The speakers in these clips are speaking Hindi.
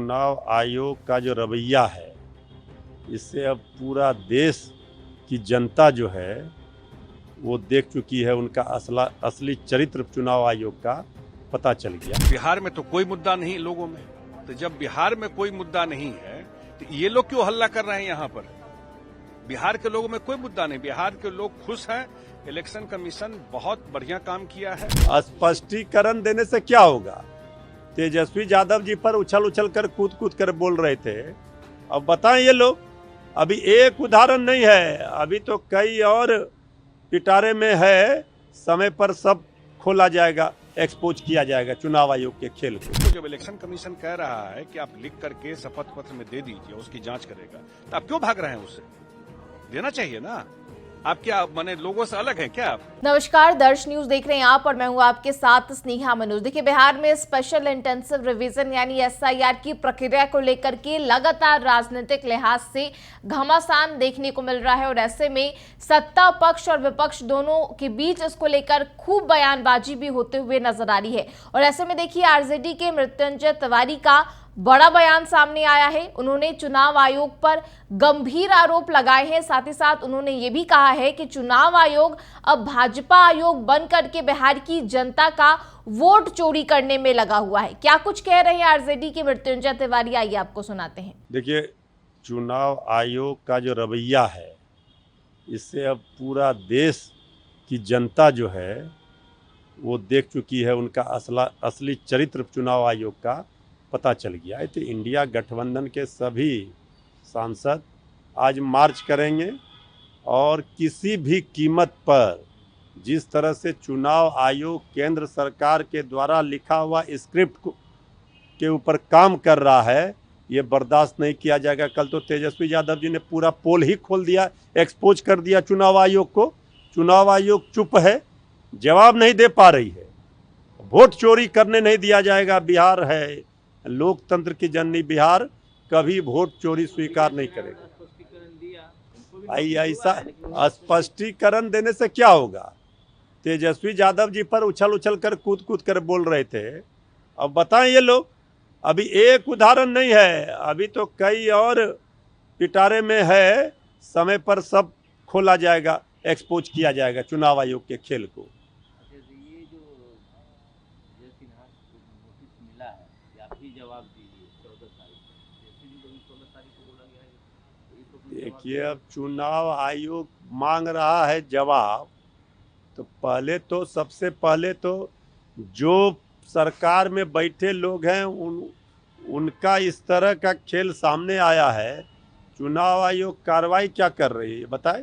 चुनाव आयोग का जो रवैया है, इससे अब पूरा देश की जनता जो है वो देख चुकी है। उनका असली चरित्र चुनाव आयोग का पता चल गया। बिहार में तो कोई मुद्दा नहीं लोगों में, तो जब बिहार में कोई मुद्दा नहीं है तो ये लोग क्यों हल्ला कर रहे हैं यहाँ पर? बिहार के लोगों में कोई मुद्दा नहीं, बिहार के लोग खुश हैं। इलेक्शन कमीशन बहुत बढ़िया काम किया है। स्पष्टीकरण देने से क्या होगा? तेजस्वी यादव जी पर उछल कर कूद कर बोल रहे थे। अब बताएं ये लोग, अभी एक उदाहरण नहीं है, अभी तो कई और पिटारे में है। समय पर सब खोला जाएगा, एक्सपोज किया जाएगा चुनाव आयोग के खेल को। तो जब इलेक्शन कमीशन कह रहा है कि आप लिख करके शपथ पत्र में दे दीजिए, उसकी जांच करेगा, तो आप क्यों भाग रहे हैं? उससे देना चाहिए ना। आप क्या माने लोगों से अलग हैं क्या आप? नमस्कार, दर्श न्यूज देख रहे हैं आप और मैं हूं आपके साथ स्नेहा मनोज। देखिए, बिहार में स्पेशल इंटेंसिव रिवीजन यानी एसआईआर की प्रक्रिया को लेकर के लगातार राजनीतिक लिहाज से घमासान देखने को मिल रहा है और ऐसे में सत्ता पक्ष और विपक्ष दोनों के बीच इसको लेकर खूब बयानबाजी भी होते हुए नजर आ रही है। और ऐसे में देखिए, आरजेडी के मृत्युंजय तिवारी का बड़ा बयान सामने आया है। उन्होंने चुनाव आयोग पर गंभीर आरोप लगाए हैं। साथ ही साथ उन्होंने ये भी कहा है कि चुनाव आयोग अब भाजपा आयोग बन करके बिहार की जनता का वोट चोरी करने में लगा हुआ है। क्या कुछ कह रहे हैं आरजेडी के मृत्युंजय तिवारी, आइए आपको सुनाते हैं। देखिए, चुनाव आयोग का जो रवैया है, इससे अब पूरा देश की जनता जो है वो देख चुकी है। उनका असली चरित्र चुनाव आयोग का पता चल गया है। तो इंडिया गठबंधन के सभी सांसद आज मार्च करेंगे और किसी भी कीमत पर जिस तरह से चुनाव आयोग केंद्र सरकार के द्वारा लिखा हुआ स्क्रिप्ट के ऊपर काम कर रहा है, ये बर्दाश्त नहीं किया जाएगा। कल तो तेजस्वी यादव जी ने पूरा पोल ही खोल दिया, एक्सपोज कर दिया चुनाव आयोग को। चुनाव आयोग चुप है, जवाब नहीं दे पा रही है। वोट चोरी करने नहीं दिया जाएगा। बिहार है लोकतंत्र की जननी, बिहार कभी वोट चोरी स्वीकार नहीं करेगा। भाई, ऐसा स्पष्टीकरण देने से क्या होगा? तेजस्वी यादव जी पर उछल कर कूद कर बोल रहे थे। अब बताएं ये लोग, अभी एक उदाहरण नहीं है, अभी तो कई और पिटारे में है। समय पर सब खोला जाएगा, एक्सपोज किया जाएगा चुनाव आयोग के खेल को। जवाब दीजिए 14 तारीख जैसे भी 16 तारीख को बोला गया है। देखिए, अब चुनाव आयोग मांग रहा है जवाब, तो सबसे पहले तो जो सरकार में बैठे लोग हैं उनका इस तरह का खेल सामने आया है। चुनाव आयोग कार्रवाई क्या कर रही है बताए?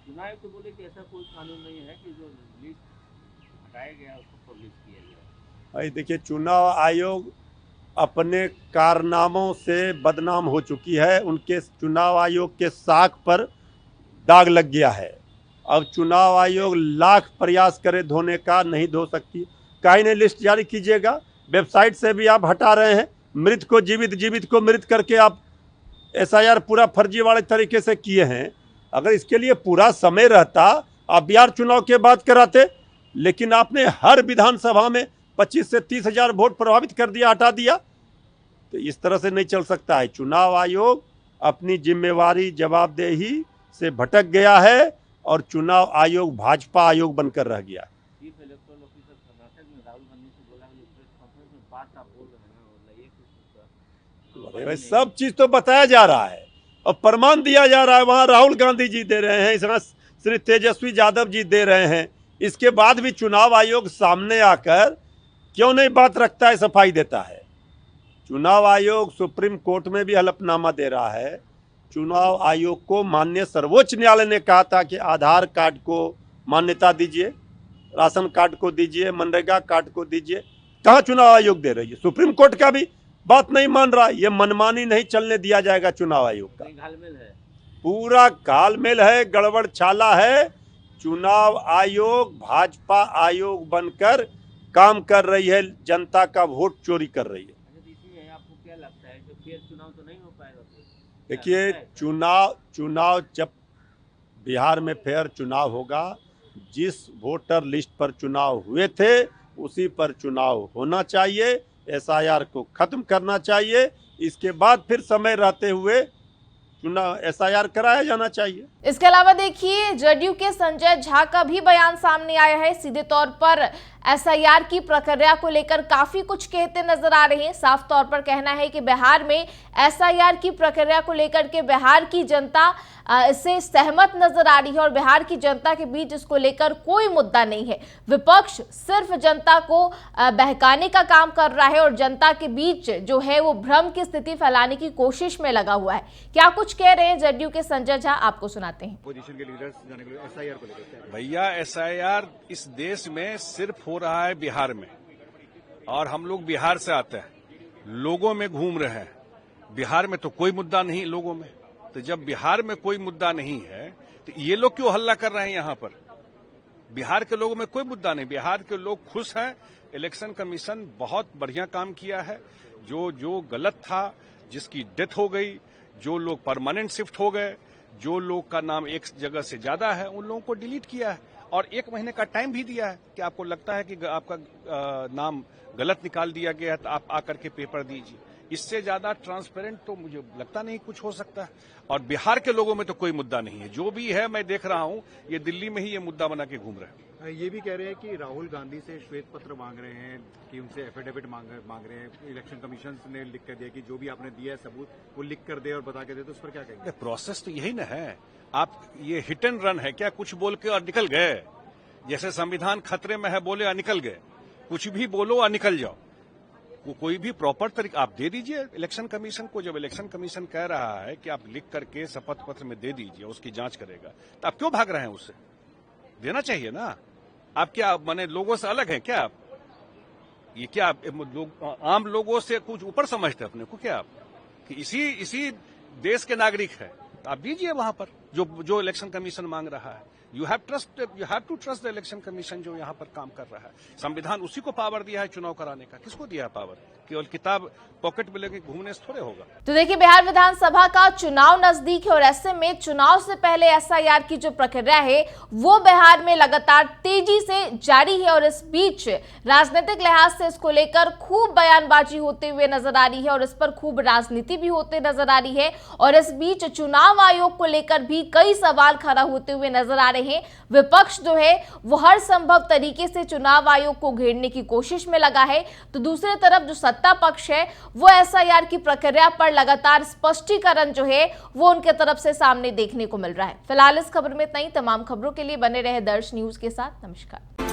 चुनाव आयोग तो बोले कि ऐसा कोई कानून नहीं है कि जो लिस्ट हटाया गया उसको पब्लिश किया गया। भाई देखिए, चुनाव आयोग अपने कारनामों से बदनाम हो चुकी है। उनके चुनाव आयोग के साख पर दाग लग गया है। अब चुनाव आयोग लाख प्रयास करे धोने का, नहीं धो सकती। काहे ने लिस्ट जारी कीजिएगा, वेबसाइट से भी आप हटा रहे हैं। मृत को जीवित, जीवित को मृत करके आप एसआईआर पूरा फर्जी वाले तरीके से किए हैं। अगर इसके लिए पूरा समय रहता, आप बिहार चुनाव के बाद कराते, लेकिन आपने हर विधानसभा में 25 से 30 हजार वोट प्रभावित कर दिया, हटा दिया। तो इस तरह से नहीं चल सकता है। चुनाव आयोग अपनी जिम्मेवारी जवाबदेही से भटक गया है और चुनाव आयोग भाजपा आयोग बनकर रह गया। चीफ इलेक्टोरल ऑफिसर कर्नाटक में राहुल गांधी से बोला कि प्रेस कॉन्फ्रेंस में बात आप बोल रहे हैं, सब चीज तो बताया जा रहा है और प्रमाण दिया जा रहा है। वहां राहुल गांधी जी दे रहे हैं, इसमें श्री तेजस्वी यादव जी दे रहे हैं। इसके बाद भी चुनाव आयोग सामने आकर क्यों नहीं बात रखता है, सफाई देता है? चुनाव आयोग सुप्रीम कोर्ट में भी हलफनामा दे रहा है। चुनाव आयोग को माननीय सर्वोच्च न्यायालय ने कहा था कि आधार कार्ड को मान्यता दीजिए, राशन कार्ड को दीजिए, मनरेगा कार्ड को दीजिए। कहाँ चुनाव आयोग दे रही है? सुप्रीम कोर्ट का भी बात नहीं मान रहा। ये मनमानी नहीं चलने दिया जाएगा चुनाव आयोग का। घालमेल है, पूरा घालमेल है, गड़बड़ छाला है। चुनाव आयोग भाजपा आयोग बनकर काम कर रही है, जनता का वोट चोरी कर रही है। इसमें आपको क्या लगता है कि फेयर चुनाव तो नहीं हो पाएगा? देखिए, चुनाव जब बिहार में फेयर चुनाव होगा, जिस वोटर लिस्ट पर चुनाव हुए थे उसी पर चुनाव होना चाहिए। एसआईआर को खत्म करना चाहिए। इसके बाद फिर समय रहते हुए चुनाव एसआईआर कराया जाना चाहिए। इसके अलावा देखिए जदयू के संजय झा का भी बयान सामने आया है। सीधे तौर पर एसआईआर की प्रक्रिया को लेकर काफी कुछ कहते नजर आ रहे हैं। साफ तौर पर कहना है कि बिहार में एसआईआर की प्रक्रिया को लेकर के बिहार की जनता इससे सहमत नजर आ रही है और बिहार की जनता के बीच इसको लेकर कोई मुद्दा नहीं है। विपक्ष सिर्फ जनता को बहकाने का काम कर रहा है और जनता के बीच जो है वो भ्रम की स्थिति फैलाने की कोशिश में लगा हुआ है। क्या कुछ कह रहे हैं जदयू के संजय झा, आपको सुनाते हैं। पोजीशन के लीडर्स जाने के लिए एसआईआर को लेकर भैया एसआईआर इस देश में सिर्फ हो रहा है बिहार में, और हम लोग बिहार से आते हैं, लोगों में घूम रहे हैं। बिहार में तो कोई मुद्दा नहीं लोगों में, तो जब बिहार में कोई मुद्दा नहीं है तो ये लोग क्यों हल्ला कर रहे हैं यहां पर? बिहार के लोगों में कोई मुद्दा नहीं, बिहार के लोग खुश हैं। इलेक्शन कमीशन बहुत बढ़िया काम किया है। जो गलत था, जिसकी डेथ हो गई, जो लोग परमानेंट शिफ्ट हो गए, जो लोग का नाम एक जगह से ज्यादा है, उन लोगों को डिलीट किया है और 1 महीने का टाइम भी दिया है कि आपको लगता है कि आपका नाम गलत निकाल दिया गया है तो आप आकर के पेपर दीजिए। इससे ज्यादा ट्रांसपेरेंट तो मुझे लगता नहीं कुछ हो सकता है। और बिहार के लोगों में तो कोई मुद्दा नहीं है। जो भी है मैं देख रहा हूं, ये दिल्ली में ही ये मुद्दा बना के घूम रहे हैं। ये भी कह रहे हैं कि राहुल गांधी से श्वेत पत्र मांग रहे हैं, कि उनसे एफिडेविट मांग रहे हैं। इलेक्शन कमीशन ने लिख कर दिया कि जो भी आपने दिया है सबूत वो लिख कर दे और बता के दे, तो उस पर क्या कहेंगे? प्रोसेस तो यही ना है। आप ये हिट एंड रन है क्या? कुछ बोल के और निकल गए, जैसे संविधान खतरे में है बोले और निकल गए। कुछ भी बोलो और निकल जाओ। कोई भी प्रॉपर तरीका आप दे दीजिए इलेक्शन कमीशन को। जब इलेक्शन कमीशन कह रहा है कि आप लिख करके शपथ पत्र में दे दीजिए, उसकी जांच करेगा, तो आप क्यों भाग रहे हैं? उससे देना चाहिए ना। आप क्या माने लोगों से अलग हैं क्या? आप ये क्या आम लोगों से कुछ ऊपर समझते हैं अपने को क्या आप? कि इसी देश के नागरिक है, तो आप दीजिए वहां पर जो इलेक्शन कमीशन मांग रहा है। You have to trust the election commission जो यहाँ पर काम कर रहा है। संविधान उसी को पावर दिया है चुनाव कराने का। किसको दिया है पावर? केवल किताब पॉकेट में लेके घूमने से थोड़े होगा। तो देखिए बिहार विधानसभा का चुनाव नजदीक है और ऐसे में चुनाव से पहले एसआईआर की जो प्रक्रिया है वो बिहार में लगातार तेजी से जारी है और इस बीच राजनीतिक लिहाज से इसको लेकर खूब बयानबाजी होते हुए नजर आ रही है और इस पर खूब राजनीति भी होते नजर आ रही है। और इस बीच चुनाव आयोग को लेकर भी कई सवाल खड़ा होते हुए नजर आ रहे हैं। विपक्ष जो है वो हर संभव तरीके से चुनाव आयोग को घेरने की कोशिश में लगा है, तो दूसरी तरफ जो सत्ता पक्ष है वो एसआईआर की प्रक्रिया पर लगातार स्पष्टीकरण जो है वो उनके तरफ से सामने देखने को मिल रहा है। फिलहाल इस खबर में इतना ही। तमाम खबरों के लिए बने रहे दर्श न्यूज के साथ। नमस्कार।